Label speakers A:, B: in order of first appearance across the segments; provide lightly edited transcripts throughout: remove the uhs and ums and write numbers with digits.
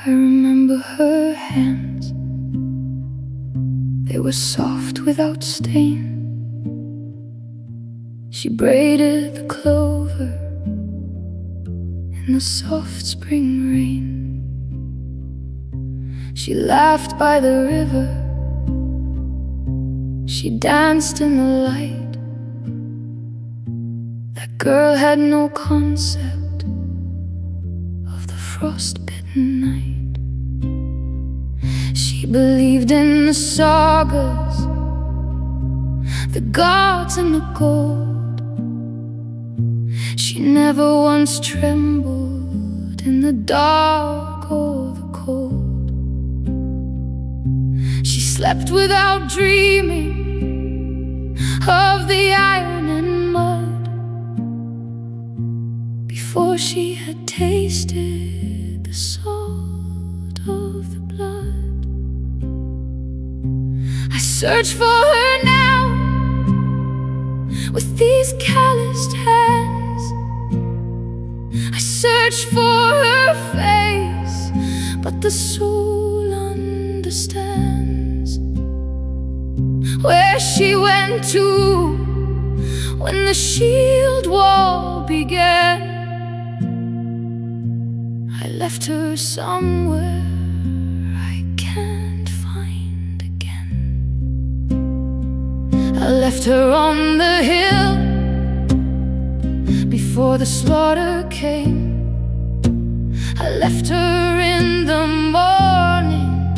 A: I remember her hands. They were soft without stain. She braided the clover in the soft spring rain. She laughed by the river. She danced in the light. That girl had no concept of the frost-bitten night. She believed in the sagas, the gods and the gold. She never once trembled in the dark or the cold. She slept without dreaming of the iron and mud before she had tasted the salt of the blood. I search for her now with these calloused hands. search for her face, but the soul understands where she went to when the shield wall began. I left her somewhere I can't find again. I left her on the hill before the slaughter came. I left her in the morning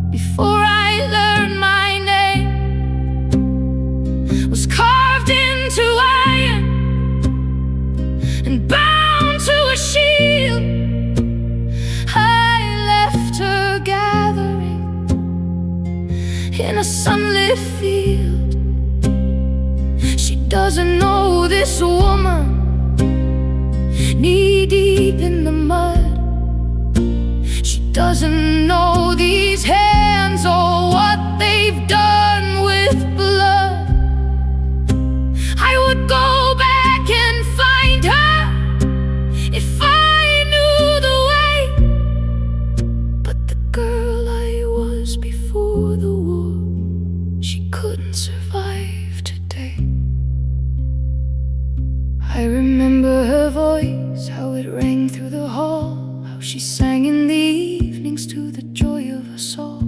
A: before I learned my name. Was carved into iron and bound to a shield. I left her gathering in a sunlit field. She doesn't know this woman, knee deep in the mud. She doesn't know these hands or what they've done with blood. I would go back and find her if I knew the way, but the girl I was before the war, she couldn't survive today. I remember her voice, how it rang through the hall, how she sang in the evenings to the joy of us all.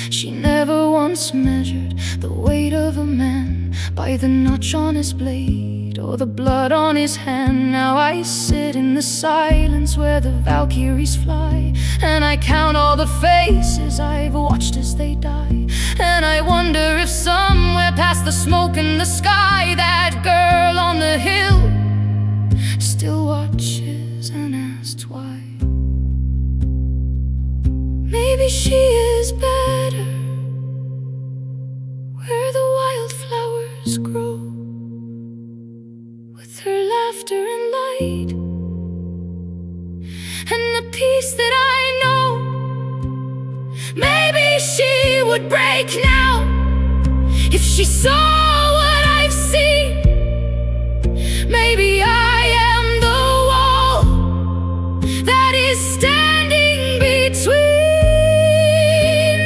A: She never once measured the weight of a man by the notch on his blade or the blood on his hand. Now I sit in the silence where the Valkyries fly, and I count all the faces I've watched as they die. And I wonder if somewhere past the smoke in the sky, that girl on the hill still watches and asks why. Maybe she is better where the wildflowers grow, with her laughter and light and the peace that I know. Maybe she would break now if she saw what I've seen. Maybe I am the wall that is standing between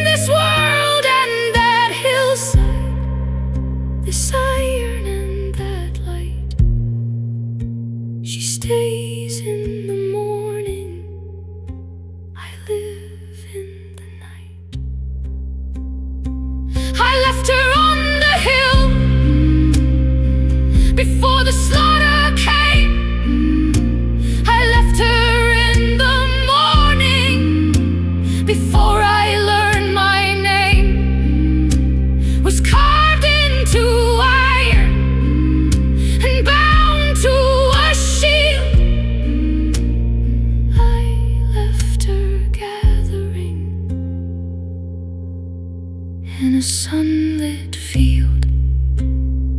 A: this world and that hillside, this iron and that light. She stays in the morning, I live in the night. I left her on the hill before the slaughter came. I left her in the morning before I learned my name. Was carved into iron and bound to a shield. I left her gathering in a sunlit field.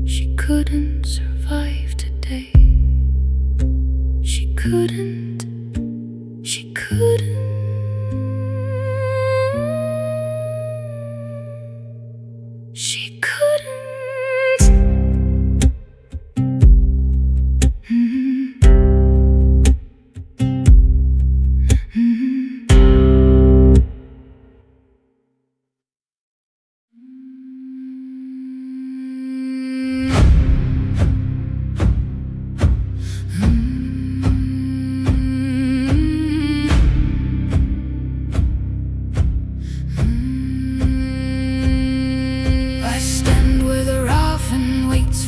A: She couldn't survive today. She couldn't, she couldn't. She couldn't.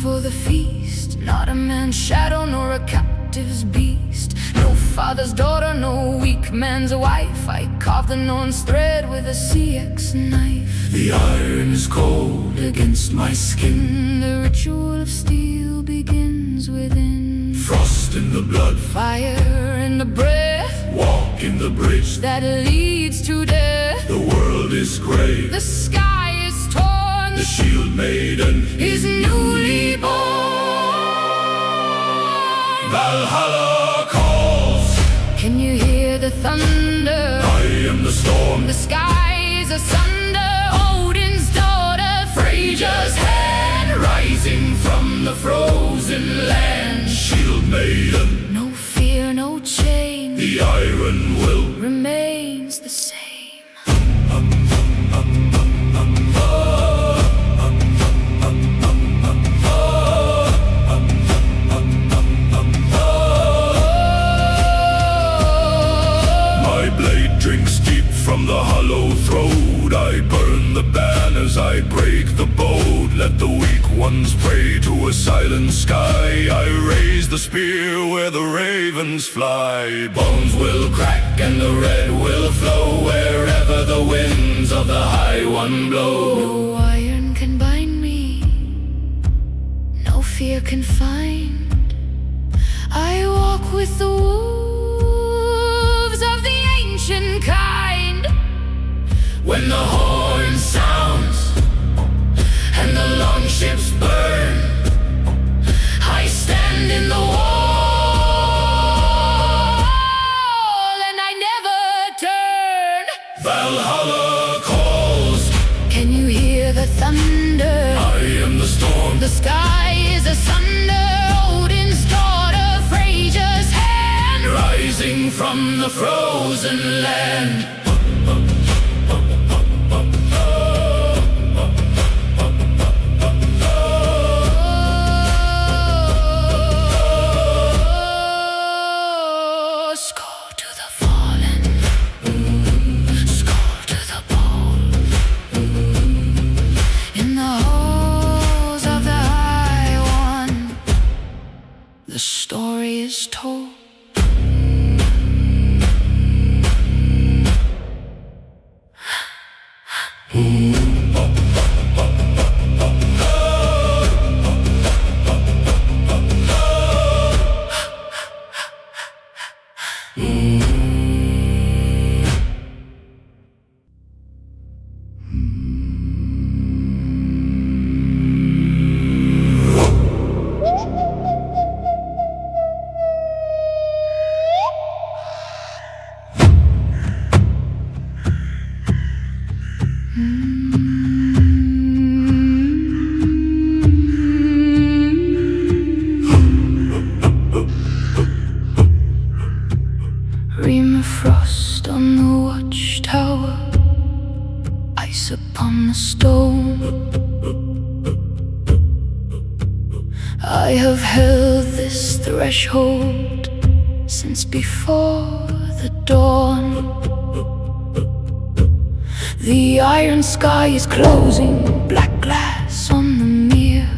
A: For the feast, not a man's shadow nor a captive's beast, no father's daughter, no weak man's wife. I carve the Norn's thread with a CX knife.
B: The iron is cold against my skin.
A: The ritual of steel begins within.
B: Frost in the blood,
A: fire in the breath,
B: walk in the bridge
A: that leads to death.
B: The world is grey,
A: the sky is torn,
B: the shield maiden
A: is newly born.
B: Valhalla calls.
A: Can you hear the thunder?
B: I am the storm.
A: The sky is asunder. Odin's daughter,
B: Frasia's hand rising from the frozen land. Shield maiden,
A: no fear, no chains.
B: from the hollow throat. I burn the banners, I break the boat. Let the weak ones pray to a silent sky. I raise the spear where the ravens fly. Bones will crack and the red will flow wherever the winds of the High One blow.
A: No iron can bind me, no fear can find. I walk with the wolves of the ancient kind.
B: When the horn sounds and the longships burn, I stand in the wall
A: and I never turn.
B: Valhalla calls.
A: Can you hear the thunder?
B: I am the storm.
A: The sky is asunder. Odin's daughter, Frasia's hand,
B: Rising from the frozen land.
A: Skald to the fallen, skald to the bold. In the halls of the High One, the story is told. Frost on the watchtower, ice upon the stone. I have held this threshold since before the dawn. The iron sky is closing, black glass on the mirror.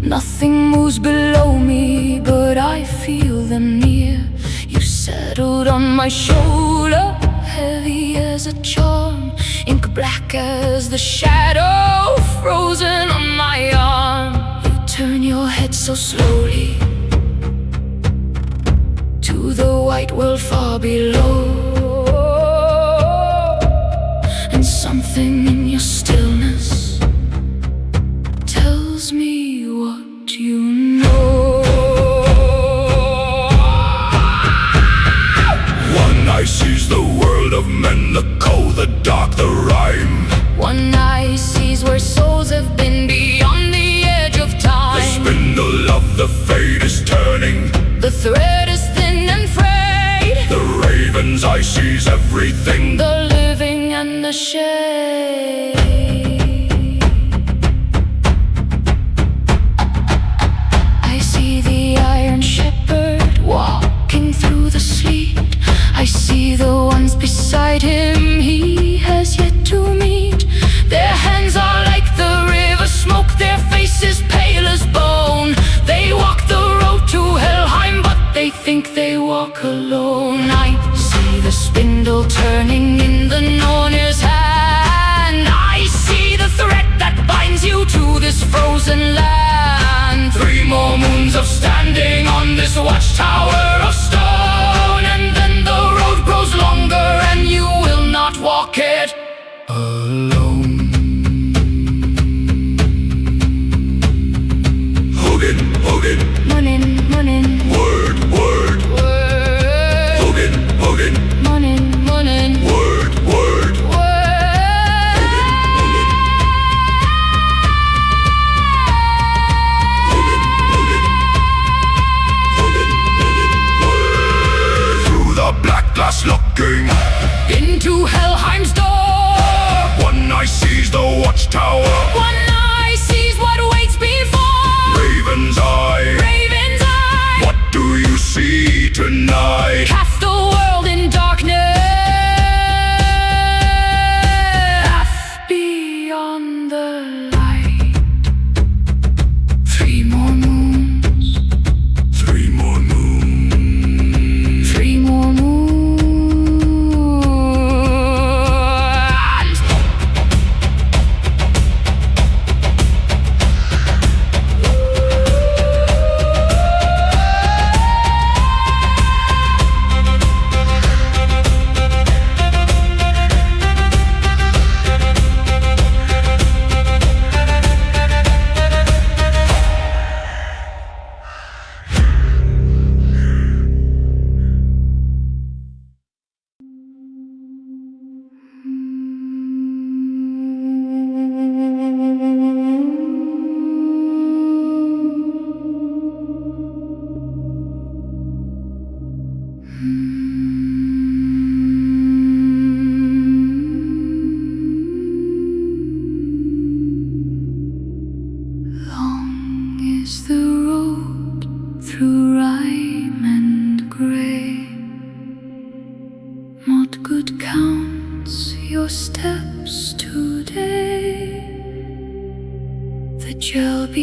A: Nothing moves below me, but I feel them near. You settled on my shoulder, heavy as a charm, ink black as the shadow, frozen on my arm. You turn your head so slowly to the white world far below, and something in your stillness tells me what you know.
B: One eye sees the world of men, the cold, the dark, the rhyme.
A: One eye sees where souls have been beyond the edge of time.
B: The spindle of the fate is turning,
A: The thread is thin and frayed.
B: the raven's eye sees everything.
A: The living and the shade. I see the iron shepherd walking through the sleet. I see the ones beside him he has yet to meet. Their hands are like the river smoke, their faces pale as bone. They walk the road to Helheim, but they think they walk alone. I see the spindle turning in the Nornir's hand. I see the thread that binds you to this frozen land. 3 more moons of standing on this watchtower of stone, and then the road grows longer and you will not walk it alone.
B: Hogan, Hogan,
A: Morning, morning,
B: word, word.
A: word.
B: Hogan, Hogan,
A: Morning, morning,
B: word, word.
A: word.
B: Hogan, Hogan, Hogan, Hogan, word. Through the black glass looking,
A: Into Helheim's door.
B: one eye sees the watchtower.
A: One eye sees what waits before.
B: Raven's eye,
A: Raven's eye.
B: what do you see tonight?
A: Cast the world in darkness.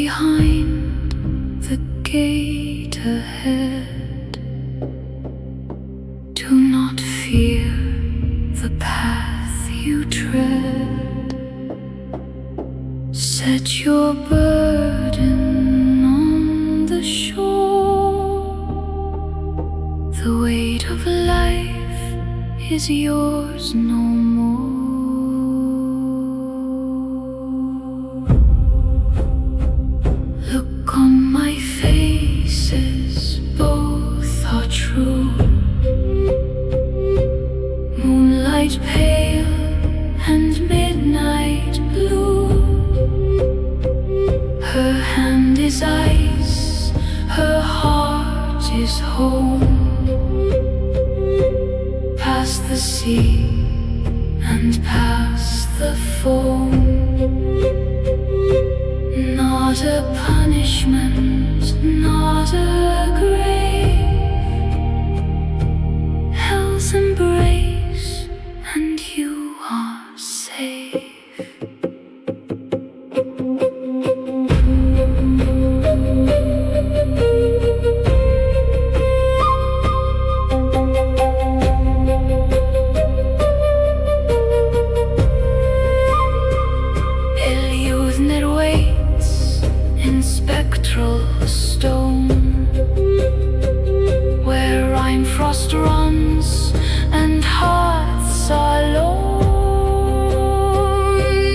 A: behind the gate ahead. Do not fear the path you tread. Set your burden on the shore. The weight of life is yours no more. Look on my faces, both are true. Moonlight pale and midnight blue. Her hand is ice, her heart is home. Past the sea and past the foam. Not a punishment, not a grave. Hell's embrace, and you are safe. Spectral stone, where rhyme frost runs and hearts are lone.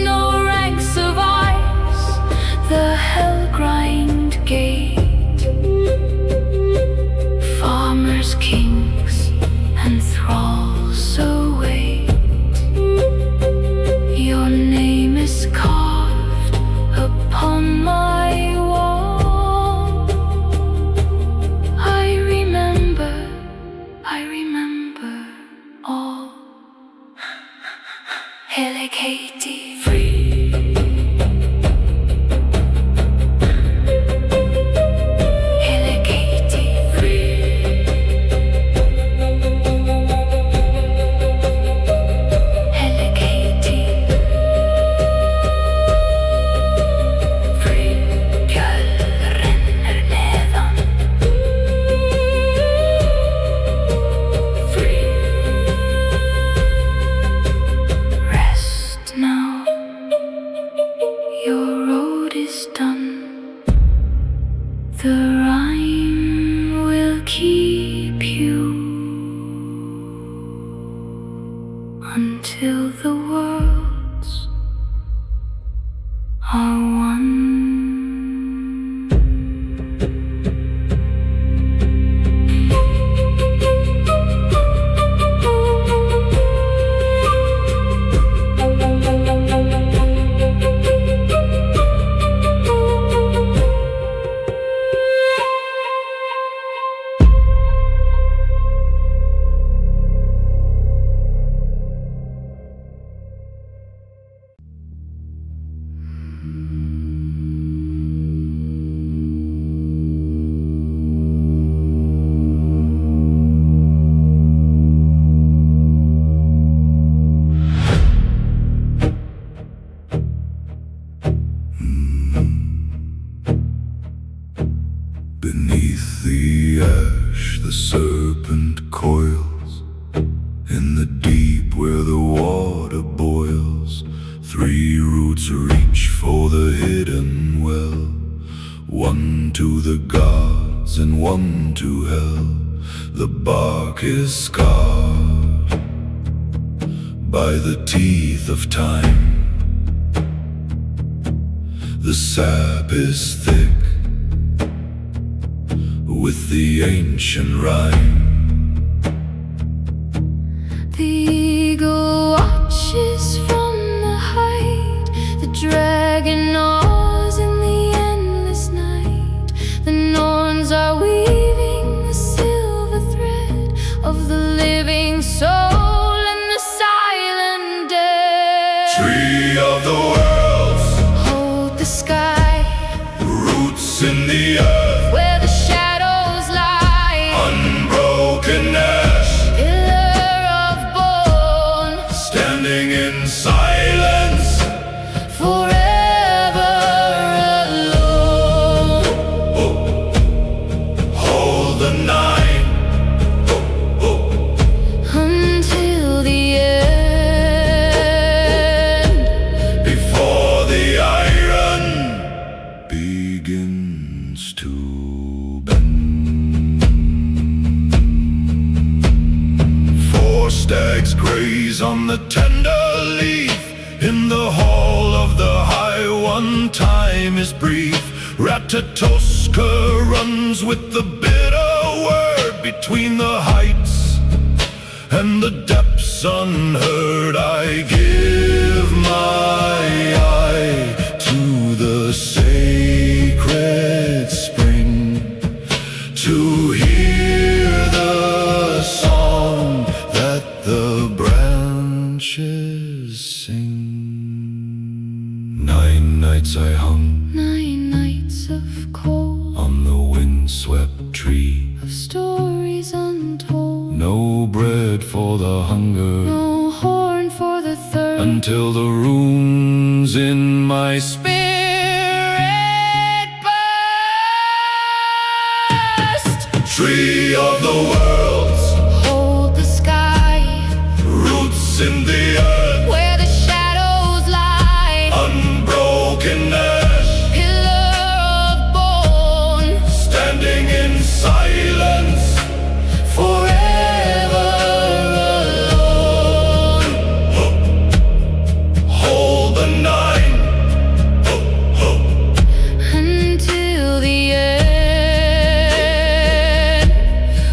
A: No ranks of ice, the hell grind gate. Farmers, kings, and thralls await. Your name is carved upon my Katie free. Katie free. Katie free. Kjell renner nedan. Free. Now your road is done. The rhyme will keep you until the worlds are one.
B: Beneath the ash, the serpent coils. In the deep where the water boils, 3 roots reach for the hidden well. 1 to the gods and 1 to hell. The bark is scarred by the teeth of time. The sap is thick with the ancient rhyme.
A: The eagle watches from the height. The dragon gnaws in the endless night. The Norns are weaving the silver thread of the living soul and the silent dead.
B: Tree of the worlds,
A: hold the sky.
B: Roots in the earth,
A: where the shadows lie.
B: unbroken. stags graze on the tender leaf. In the hall of the High One, time is brief. Ratatoska runs with the bitter word. Between the heights and the depths unheard, I give my eye to the sacred spring, to hear the song that the branches sing. 9 nights I hung,
A: 9 nights of cold,
B: on the windswept tree,
A: of stories untold.
B: no bread for the hunger,
A: No horn for the thirst,
B: until the runes in my
A: spirit burst.
B: tree of the worlds,
A: Hold the sky,
B: roots in the earth,
A: where the shadows lie.
B: unbroken ash,
A: Pillar of bone,
B: standing in silence,
A: forever alone.
B: hold the 9,
A: Until the end.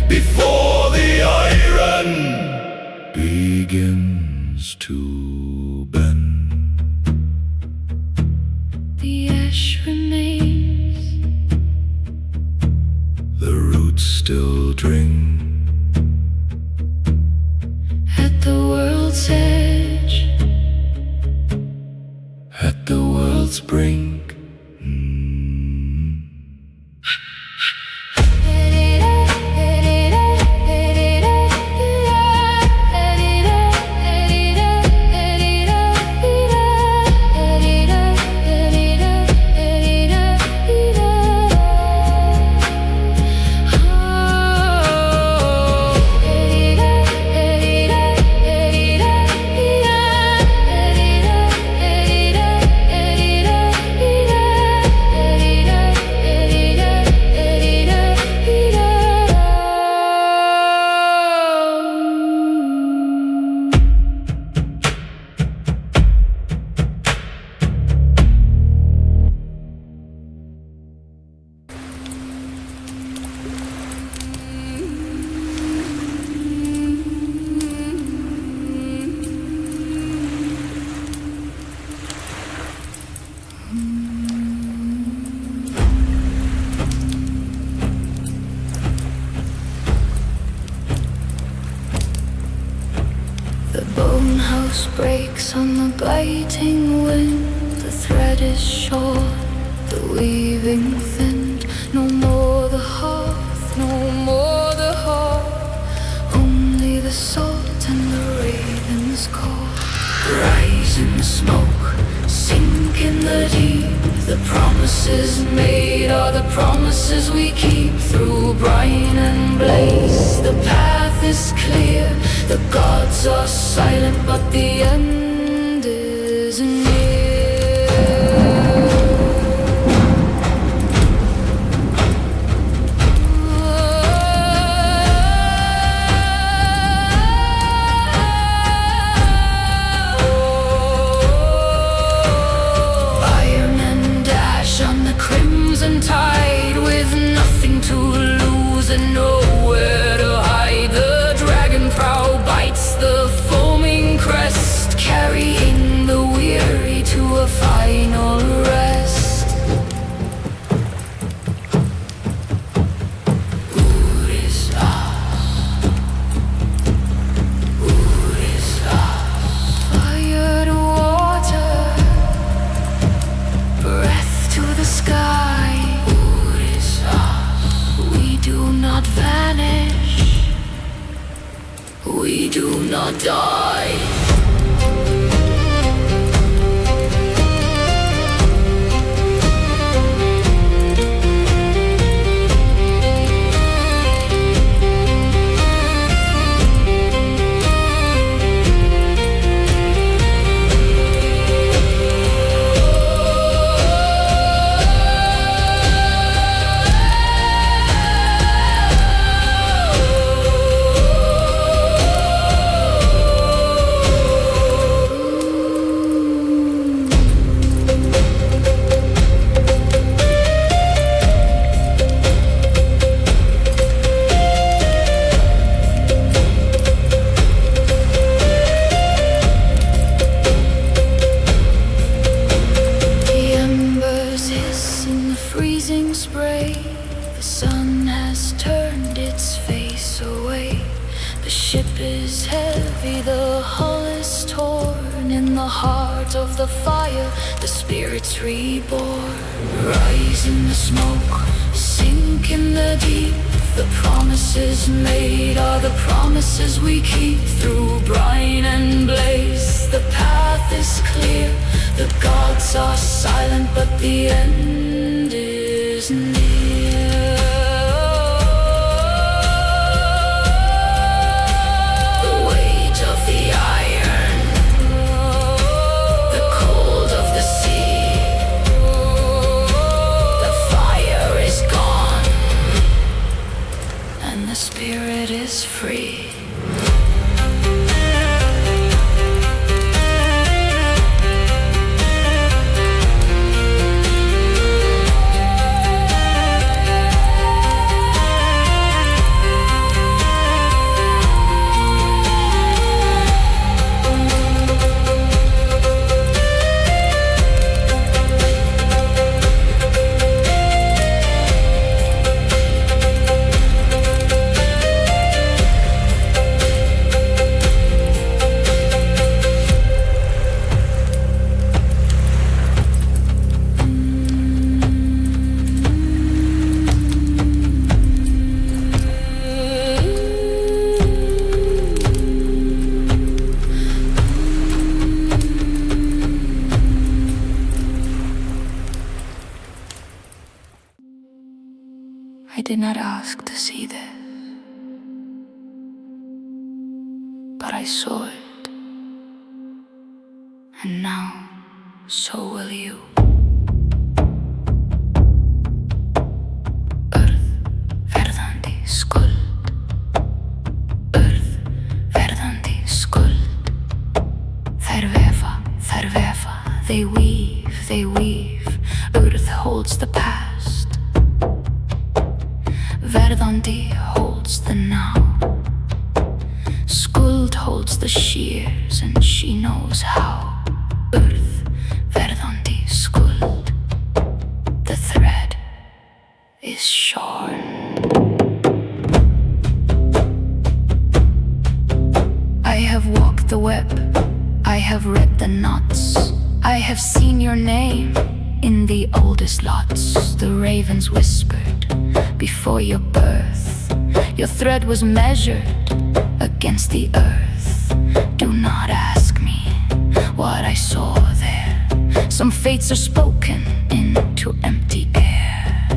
B: before the iron begins to bend.
A: The ash remains,
B: The roots still drink
A: at the world's edge,
B: at the world's brink.
A: The bone house breaks on the biting wind. The thread is short, the weaving thinned. No more the hearth, no more the hearth. Only the salt and the raven's call. Rise in the smoke, sink in the deep. The promises made are the promises we keep. Through brine and blaze, the path is clear. The gods are silent, but the end is near. Iron and ash on the crimson tide, with nothing to lose and nowhere to hide. The dragon prow bites the foaming crest, carrying the weary to a final rest. Wyrd is us. Wyrd is us. Fired water, breath to the sky. Wyrd is us. We do not vanish, we do not die. is heavy, the hull is torn. In the heart of the fire, the spirit's reborn. Rise in the smoke, sink in the deep. The promises made are the promises we keep. Through brine and blaze, the path is clear. The gods are silent, but the end is near. The weight of the iron, the cold of the sea, the fire is gone, and the spirit is free. I did not ask to see this, but I saw it, and now so will you. Earth, verðandi skuld. Earth, verðandi skuld. Þær vefa, they weave. Earth holds the past. Verðandi holds the now. Skuld holds the shears, and she knows how. Earth, verðandi skuld. The thread is shorn. I have walked the web, I have read the knots. I have seen your name in the oldest lots. The ravens whispered before your birth. Your thread was measured against the earth. Do not ask me what I saw there. Some fates are spoken into empty air.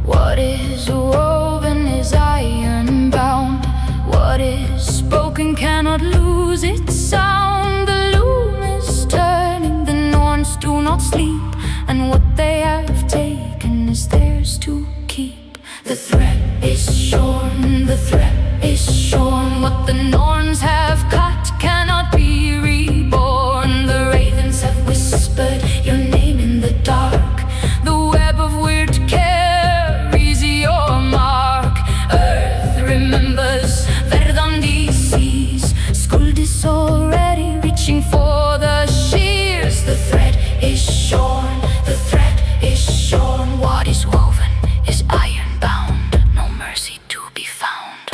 A: What is woven is iron bound. What is spoken cannot lose its sound. The loom is turning, the Norns do not sleep, and what they have taken is theirs to keep. The thread is shorn, the thread is shorn. What the Norns have cut cannot be reborn. The ravens have whispered your name in the dark. The web of Wyrd carries your mark. Earth remembers verðandi seas. Skuld is already reaching for the shears. The thread is shorn, the thread is shorn. What is woven is iron bound, no mercy to be found.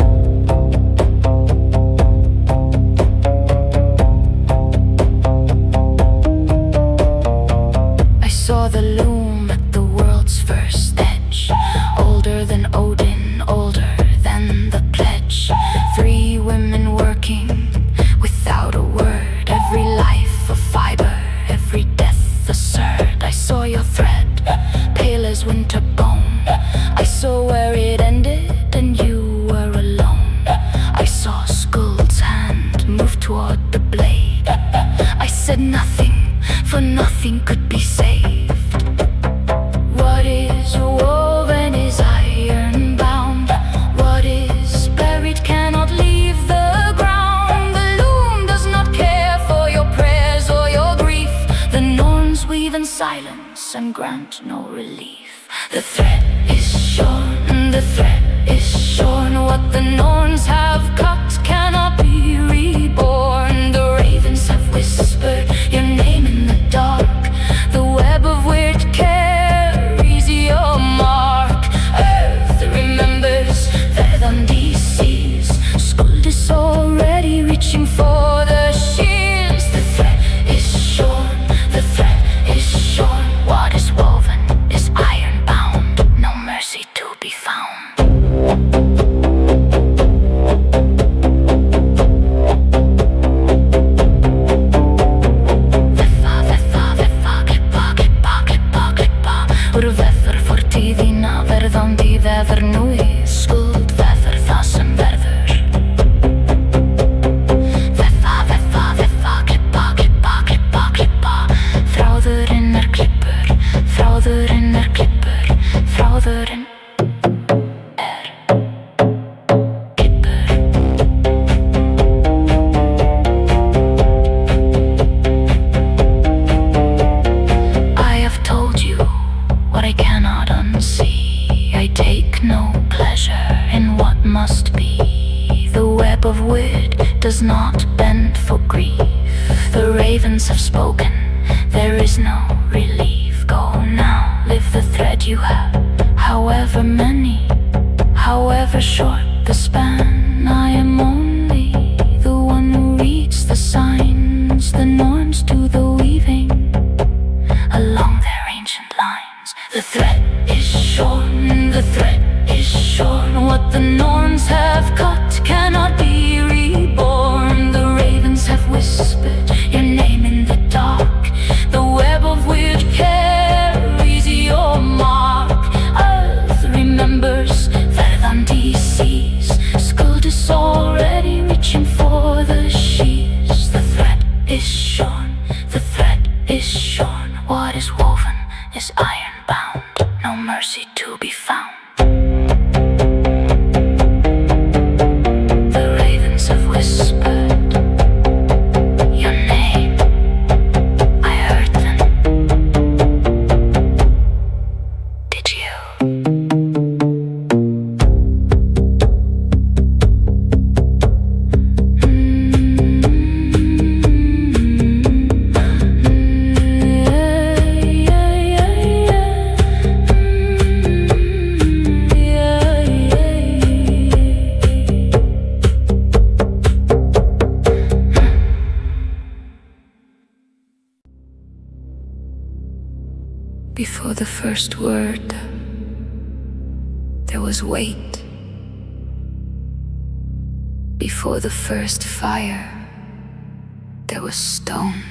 A: I saw the loom at the world's first edge. Older than Odin, older than the pledge. 3 women working without a word. Every life a fiber, every death a surd. I saw your thread, pale as winter bone. I saw where it ended and you were alone. I saw Skuld's hand move toward the blade. I said nothing, for nothing could be saved. What is woven is iron bound. What is buried cannot leave the ground. The loom does not care for your prayers or your grief. The Norns weave in silence and grant no relief. The thread is shorn, the thread is shorn. What the Norns have cut cannot be reborn. The ravens have whispered your name in the dark. The web of Wyrd carries your mark. Earth remembers verðandi seas. Skuld is already reaching for the shears. The thread is shorn, the thread is shorn. What is woven is iron bound, no mercy to be found. Verðandi veður nú í skuld veður það sem verður. Veffa, veffa, veffa, klippa, klippa, klippa, klippa. Þráðurinn klippur, þráðurinn klippur, þráðurinn klippur. I have told you what I cannot unsee. I take no pleasure in what must be. The web of wyrd does not bend for grief. The ravens have spoken, there is no relief. Go now, live the thread you have, however many, however short the span. I am only the one who reads the signs, the norms to the weaving along their ancient lines. The thread is shorn, the thread is shorn. What the norms have cut cannot be reborn. The ravens have whispered your name in the dark. The web of wyrd carries your mark. Earth remembers, Verðandi sees. Skuld is already reaching for the shears. The thread is shorn, the thread is shorn. What is woven is iron bound, no mercy to be found. The ravens have whispered your name, I heard them. Did you? Before the first word, there was weight. Before the first fire, there was stone.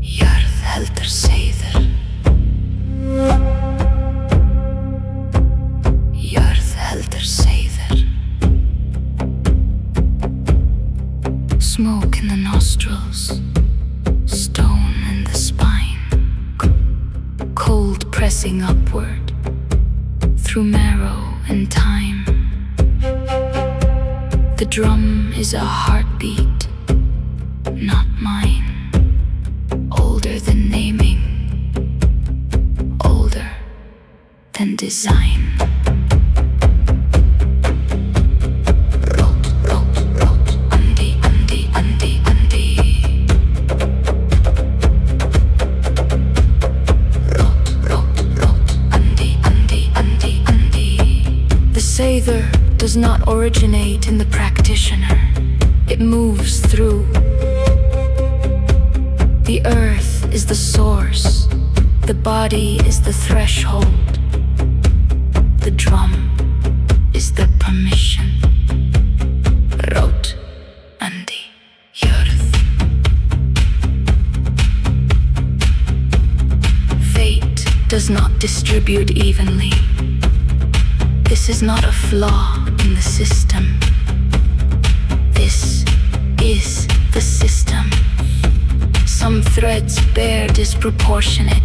A: Jörð heldur seiður. Jörð heldur seiður. Smoke in the nostrils, stone in the spine, cold pressing upward through marrow and time. The drum is a heartbeat, not mine. Older than naming, older than design. Seither does not originate in the practitioner. It moves through. The earth is the source. The body is the threshold. The drum is the permission. Rót andi jörð. Fate does not distribute evenly. This is not a flaw in the system. This is the system. Some threads bear disproportionate